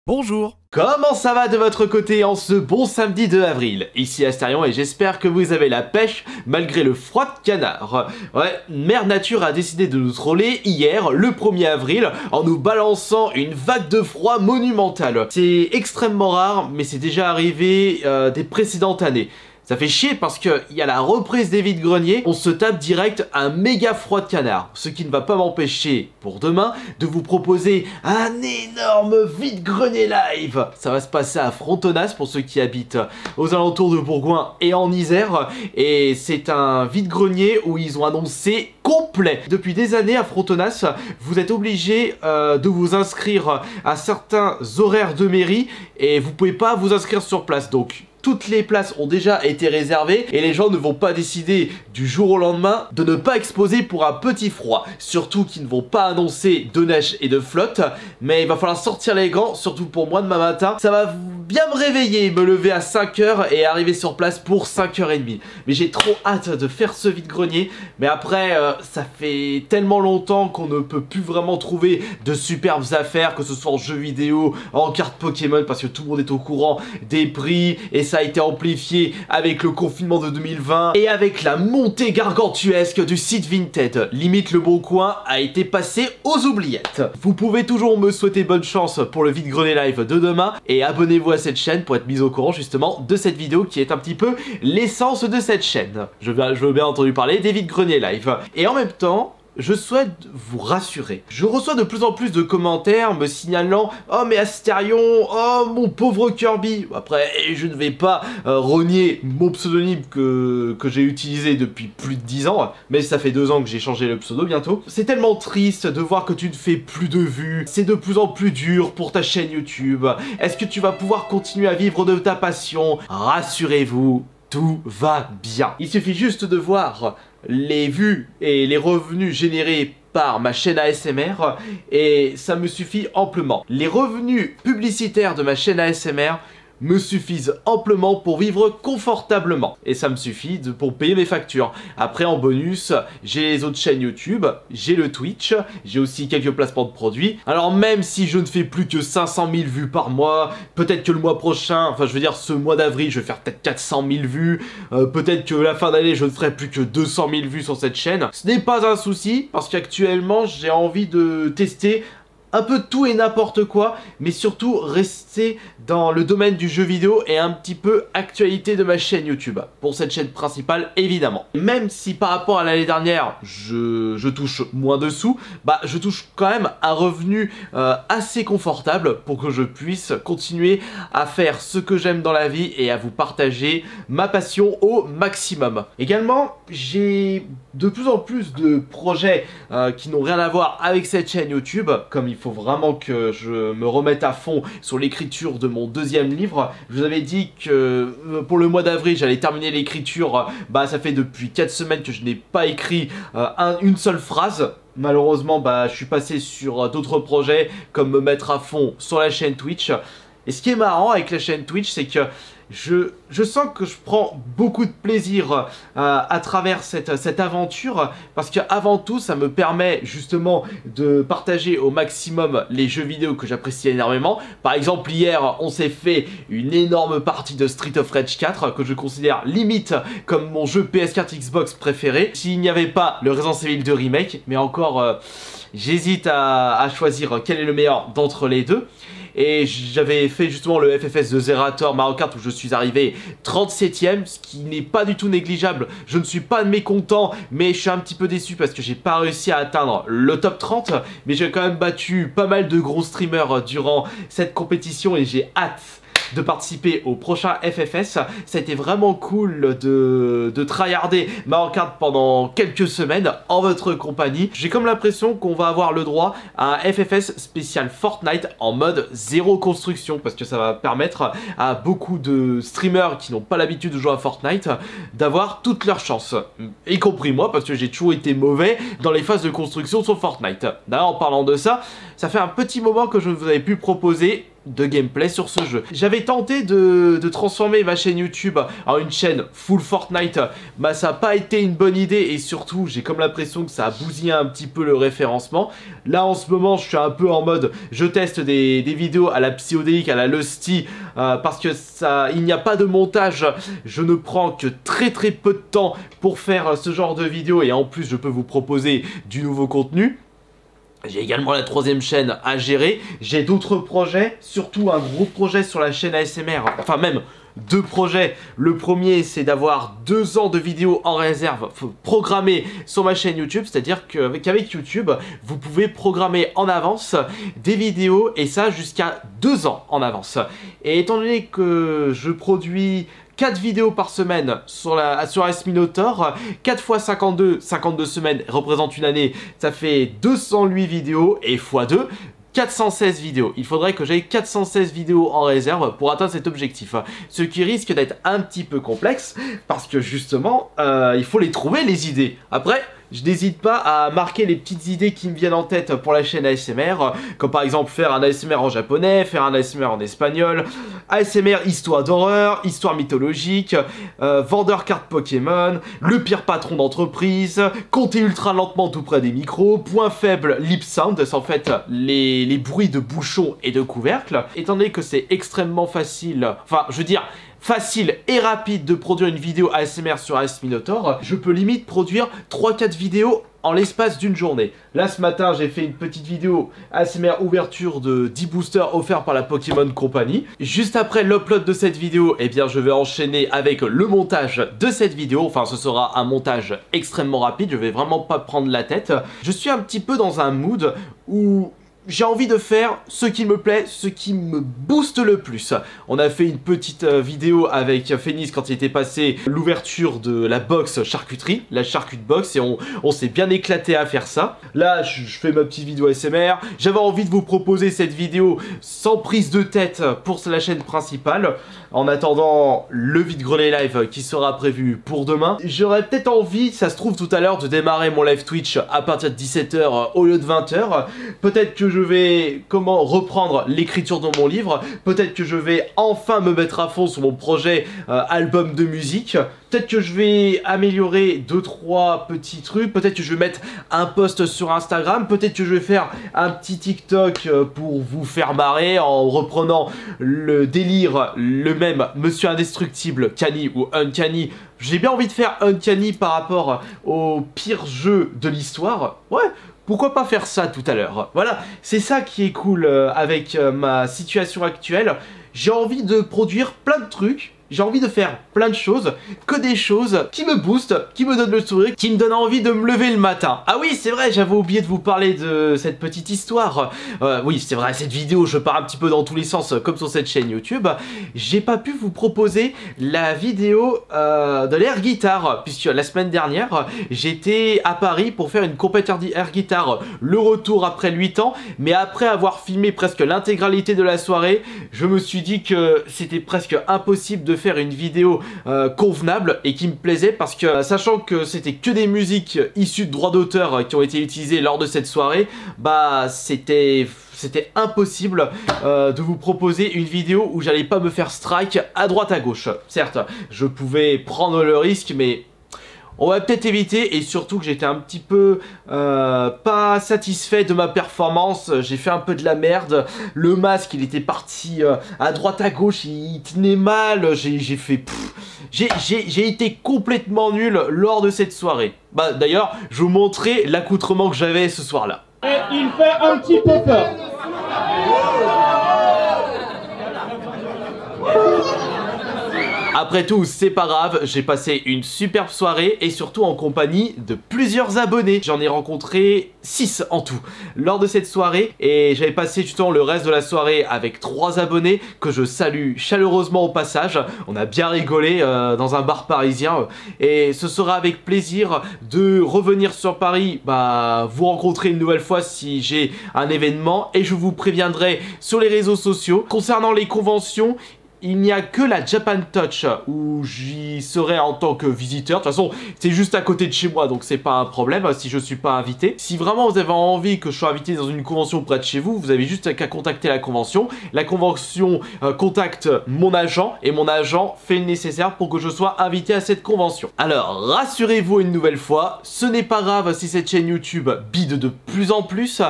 Bonjour. Comment ça va de votre côté en ce bon samedi 2 avril? Ici Astarion et j'espère que vous avez la pêche malgré le froid de canard. Ouais, Mère Nature a décidé de nous troller hier, le 1er avril, en nous balançant une vague de froid monumentale. C'est extrêmement rare, mais c'est déjà arrivé des précédentes années. Ça fait chier parce qu'il y a la reprise des vides-greniers, on se tape direct un méga froid de canard. Ce qui ne va pas m'empêcher, pour demain, de vous proposer un énorme vide-grenier live. Ça va se passer à Frontenac pour ceux qui habitent aux alentours de Bourgoin et en Isère. Et c'est un vide-grenier où ils ont annoncé complet. Depuis des années à Frontenac, vous êtes obligé de vous inscrire à certains horaires de mairie et vous pouvez pas vous inscrire sur place. Donc toutes les places ont déjà été réservées et les gens ne vont pas décider du jour au lendemain de ne pas exposer pour un petit froid. Surtout qu'ils ne vont pas annoncer de neige et de flotte, mais il va falloir sortir les gants, surtout pour moi demain matin. Ça va bien me réveiller, me lever à 5 h et arriver sur place pour 5 h 30. Mais j'ai trop hâte de faire ce vide-grenier. Mais après, ça fait tellement longtemps qu'on ne peut plus vraiment trouver de superbes affaires, que ce soit en jeux vidéo, en cartes Pokémon, parce que tout le monde est au courant des prix et ça a été amplifié avec le confinement de 2020 et avec la montée gargantuesque du site Vinted. Limite le Bon Coin a été passé aux oubliettes. Vous pouvez toujours me souhaiter bonne chance pour le vide-grenier live de demain et abonnez-vous à cette chaîne pour être mis au courant justement de cette vidéo qui est un petit peu l'essence de cette chaîne. Je veux bien entendu parler des vide-greniers live. Et en même temps, je souhaite vous rassurer. Je reçois de plus en plus de commentaires me signalant « Oh mais Astarion, oh mon pauvre Kirby !» Après, je ne vais pas renier mon pseudonyme que j'ai utilisé depuis plus de 10 ans, mais ça fait 2 ans que j'ai changé le pseudo bientôt. C'est tellement triste de voir que tu ne fais plus de vues, c'est de plus en plus dur pour ta chaîne YouTube. Est-ce que tu vas pouvoir continuer à vivre de ta passion? Rassurez-vous, tout va bien. Il suffit juste de voir les vues et les revenus générés par ma chaîne ASMR et ça me suffit amplement. Les revenus publicitaires de ma chaîne ASMR me suffisent amplement pour vivre confortablement. Et ça me suffit pour payer mes factures. Après, en bonus, j'ai les autres chaînes YouTube, j'ai le Twitch, j'ai aussi quelques placements de produits. Alors même si je ne fais plus que 500 000 vues par mois, peut-être que le mois prochain, enfin je veux dire ce mois d'avril, je vais faire peut-être 400 000 vues, peut-être que la fin d'année, je ne ferai plus que 200 000 vues sur cette chaîne. Ce n'est pas un souci, parce qu'actuellement, j'ai envie de tester un peu tout et n'importe quoi, mais surtout rester dans le domaine du jeu vidéo et un petit peu actualité de ma chaîne YouTube. Pour cette chaîne principale, évidemment. Même si par rapport à l'année dernière, je touche moins de sous, bah je touche quand même un revenu assez confortable pour que je puisse continuer à faire ce que j'aime dans la vie et à vous partager ma passion au maximum. Également, j'ai de plus en plus de projets qui n'ont rien à voir avec cette chaîne YouTube, comme il faut vraiment que je me remette à fond sur l'écriture de mon 2e livre. Je vous avais dit que pour le mois d'avril j'allais terminer l'écriture, bah ça fait depuis 4 semaines que je n'ai pas écrit une seule phrase. Malheureusement bah je suis passé sur d'autres projets comme me mettre à fond sur la chaîne Twitch. Et ce qui est marrant avec la chaîne Twitch, c'est que je sens que je prends beaucoup de plaisir à travers cette aventure, parce qu'avant tout ça me permet justement de partager au maximum les jeux vidéo que j'apprécie énormément. Par exemple hier on s'est fait une énorme partie de Street of Rage 4 que je considère limite comme mon jeu PS4 Xbox préféré, s'il n'y avait pas le Resident Evil 2 Remake, mais encore j'hésite à choisir quel est le meilleur d'entre les deux. Et j'avais fait justement le FFS de Zerator Mario Kart où je suis arrivé 37ème, ce qui n'est pas du tout négligeable. Je ne suis pas mécontent, mais je suis un petit peu déçu parce que j'ai pas réussi à atteindre le top 30. Mais j'ai quand même battu pas mal de gros streamers durant cette compétition et j'ai hâte de participer au prochain FFS. Ça a été vraiment cool de tryharder Mario Kart pendant quelques semaines en votre compagnie. J'ai comme l'impression qu'on va avoir le droit à un FFS spécial Fortnite en mode zéro construction, parce que ça va permettre à beaucoup de streamers qui n'ont pas l'habitude de jouer à Fortnite d'avoir toutes leurs chances, y compris moi, parce que j'ai toujours été mauvais dans les phases de construction sur Fortnite. D'ailleurs, en parlant de ça, ça fait un petit moment que je ne vous avais plus proposé de gameplay sur ce jeu. J'avais tenté de transformer ma chaîne YouTube en une chaîne full Fortnite, bah ça n'a pas été une bonne idée et surtout j'ai comme l'impression que ça a bousillé un petit peu le référencement. Là en ce moment je suis un peu en mode je teste des vidéos à la Psyodélique, à la Lusty parce que il n'y a pas de montage, je ne prends que très peu de temps pour faire ce genre de vidéos et en plus je peux vous proposer du nouveau contenu. J'ai également la 3e chaîne à gérer, j'ai d'autres projets, surtout un gros projet sur la chaîne ASMR, enfin même 2 projets. Le premier c'est d'avoir 2 ans de vidéos en réserve programmées sur ma chaîne YouTube, c'est-à-dire qu'avec YouTube vous pouvez programmer en avance des vidéos et ça jusqu'à 2 ans en avance. Et étant donné que je produis 4 vidéos par semaine sur S-Minotaur, 4 x 52 semaines représente une année, ça fait 208 vidéos et x2, 416 vidéos. Il faudrait que j'aie 416 vidéos en réserve pour atteindre cet objectif. Ce qui risque d'être un petit peu complexe parce que justement, il faut les trouver les idées. Après, je n'hésite pas à marquer les petites idées qui me viennent en tête pour la chaîne ASMR, comme par exemple faire un ASMR en japonais, faire un ASMR en espagnol, ASMR histoire d'horreur, histoire mythologique, vendeur cartes Pokémon, le pire patron d'entreprise, compter ultra lentement tout près des micros, point faible lip sound, c'est en fait les bruits de bouchons et de couvercles. Étant donné que c'est extrêmement facile, enfin je veux dire facile et rapide de produire une vidéo ASMR sur S-Minotaur, je peux limite produire 3-4 vidéos en l'espace d'une journée. Là ce matin j'ai fait une petite vidéo ASMR ouverture de 10 boosters offerts par la Pokémon Company. Juste après l'upload de cette vidéo, eh bien je vais enchaîner avec le montage de cette vidéo. Enfin ce sera un montage extrêmement rapide, je vais vraiment pas prendre la tête. Je suis un petit peu dans un mood où j'ai envie de faire ce qui me plaît, ce qui me booste le plus. On a fait une petite vidéo avec Phoenix quand il était passé l'ouverture de la box charcuterie, la charcut box, et on s'est bien éclaté à faire ça. Là, je fais ma petite vidéo ASMR. J'avais envie de vous proposer cette vidéo sans prise de tête pour la chaîne principale. En attendant le vide-grenier live qui sera prévu pour demain. J'aurais peut-être envie, ça se trouve tout à l'heure, de démarrer mon live Twitch à partir de 17 h au lieu de 20 h. Peut-être que je vais reprendre l'écriture de mon livre. Peut-être que je vais enfin me mettre à fond sur mon projet album de musique. Peut-être que je vais améliorer 2-3 petits trucs. Peut-être que je vais mettre un post sur Instagram. Peut-être que je vais faire un petit TikTok pour vous faire marrer en reprenant le délire, le même Monsieur Indestructible, Canny ou Uncanny. J'ai bien envie de faire Uncanny par rapport au pire jeu de l'histoire. Ouais, pourquoi pas faire ça tout à l'heure? Voilà, c'est ça qui est cool avec ma situation actuelle. J'ai envie de produire plein de trucs. J'ai envie de faire plein de choses, que des choses qui me boostent, qui me donnent le sourire, qui me donnent envie de me lever le matin. Ah oui, c'est vrai, j'avais oublié de vous parler de cette petite histoire. Oui, c'est vrai, cette vidéo, je pars un petit peu dans tous les sens, comme sur cette chaîne YouTube. J'ai pas pu vous proposer la vidéo de l'air guitare, puisque la semaine dernière, j'étais à Paris pour faire une compétition air guitare, le retour après 8 ans, mais après avoir filmé presque l'intégralité de la soirée, je me suis dit que c'était presque impossible de faire une vidéo convenable et qui me plaisait parce que sachant que c'était que des musiques issues de droits d'auteur qui ont été utilisées lors de cette soirée, bah c'était impossible de vous proposer une vidéo où j'allais pas me faire strike à droite à gauche. Certes, je pouvais prendre le risque, mais on va peut-être éviter, et surtout que j'étais un petit peu pas satisfait de ma performance. J'ai fait un peu de la merde. Le masque, il était parti à droite à gauche, il tenait mal. J'ai fait... J'ai été complètement nul lors de cette soirée. Bah d'ailleurs, je vous montrerai l'accoutrement que j'avais ce soir-là. Et il fait un petit peu peur. Après tout, c'est pas grave, j'ai passé une superbe soirée et surtout en compagnie de plusieurs abonnés. J'en ai rencontré 6 en tout lors de cette soirée et j'avais passé justement le reste de la soirée avec 3 abonnés que je salue chaleureusement au passage. On a bien rigolé dans un bar parisien et ce sera avec plaisir de revenir sur Paris, vous rencontrer une nouvelle fois si j'ai un événement et je vous préviendrai sur les réseaux sociaux. Concernant les conventions, il n'y a que la Japan Touch où j'y serai en tant que visiteur. De toute façon, c'est juste à côté de chez moi, donc c'est pas un problème si je suis pas invité. Si vraiment vous avez envie que je sois invité dans une convention près de chez vous, vous avez juste qu'à contacter la convention. La convention contacte mon agent et mon agent fait le nécessaire pour que je sois invité à cette convention. Alors, rassurez-vous une nouvelle fois, ce n'est pas grave si cette chaîne YouTube bide de plus en plus.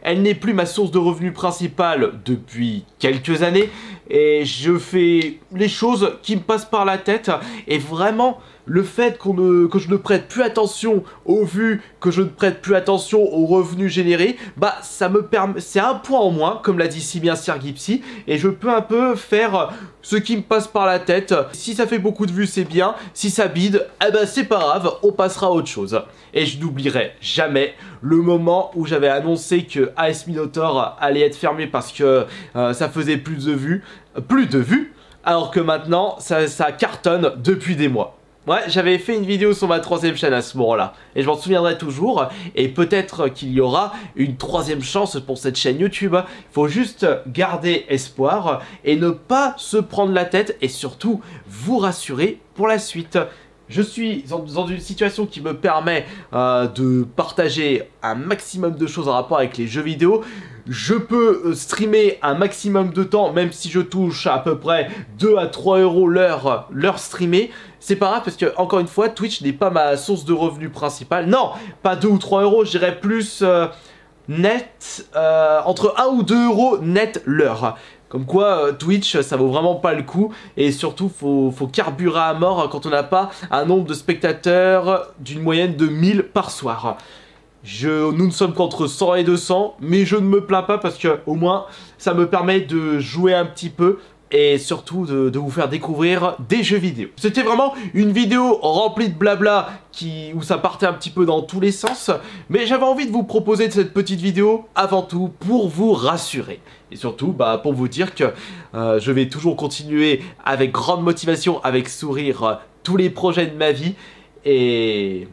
Elle n'est plus ma source de revenus principale depuis quelques années et je fais les choses qui me passent par la tête et vraiment le fait que je ne prête plus attention aux vues, que je ne prête plus attention aux revenus générés, bah ça me permet, c'est un point en moins comme l'a dit si bien Sir Gipsy, et je peux un peu faire ce qui me passe par la tête. Si ça fait beaucoup de vues c'est bien, si ça bide, eh ben c'est pas grave, on passera à autre chose. Et je n'oublierai jamais le moment où j'avais annoncé que AS Minotaur allait être fermé parce que ça faisait plus de vues, alors que maintenant ça cartonne depuis des mois. Ouais, j'avais fait une vidéo sur ma 3e chaîne à ce moment-là, et je m'en souviendrai toujours, et peut-être qu'il y aura une 3e chance pour cette chaîne YouTube. Il faut juste garder espoir, et ne pas se prendre la tête, et surtout, vous rassurer pour la suite. Je suis dans une situation qui me permet de partager un maximum de choses en rapport avec les jeux vidéo. Je peux streamer un maximum de temps, même si je touche à peu près 2 à 3 euros l'heure streamée. C'est pas grave parce que, encore une fois, Twitch n'est pas ma source de revenus principale. Non, pas 2 ou 3 euros, je dirais plus net, entre 1 ou 2 euros net l'heure. Comme quoi, Twitch, ça vaut vraiment pas le coup. Et surtout, faut carburer à mort quand on n'a pas un nombre de spectateurs d'une moyenne de 1000 par soir. Nous ne sommes qu'entre 100 et 200, mais je ne me plains pas parce que au moins, ça me permet de jouer un petit peu et surtout de vous faire découvrir des jeux vidéo. C'était vraiment une vidéo remplie de blabla où ça partait un petit peu dans tous les sens, mais j'avais envie de vous proposer cette petite vidéo avant tout pour vous rassurer. Et surtout, bah, pour vous dire que je vais toujours continuer avec grande motivation, avec sourire, tous les projets de ma vie. Et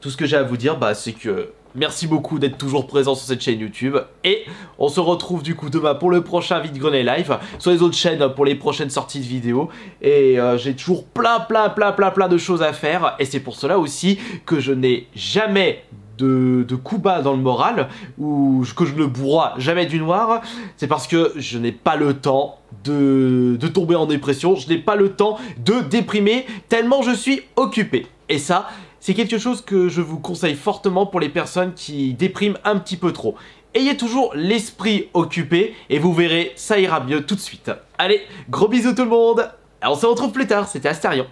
tout ce que j'ai à vous dire, bah, c'est que merci beaucoup d'être toujours présent sur cette chaîne YouTube. Et on se retrouve du coup demain pour le prochain Vide-Grenier Live, sur les autres chaînes pour les prochaines sorties de vidéos. Et j'ai toujours plein de choses à faire. Et c'est pour cela aussi que je n'ai jamais de coups bas dans le moral, ou que je ne bourroie jamais du noir. C'est parce que je n'ai pas le temps de tomber en dépression. Je n'ai pas le temps de déprimer tellement je suis occupé. Et ça, c'est quelque chose que je vous conseille fortement pour les personnes qui dépriment un petit peu trop. Ayez toujours l'esprit occupé et vous verrez, ça ira mieux tout de suite. Allez, gros bisous tout le monde. On se retrouve plus tard, c'était Astarion.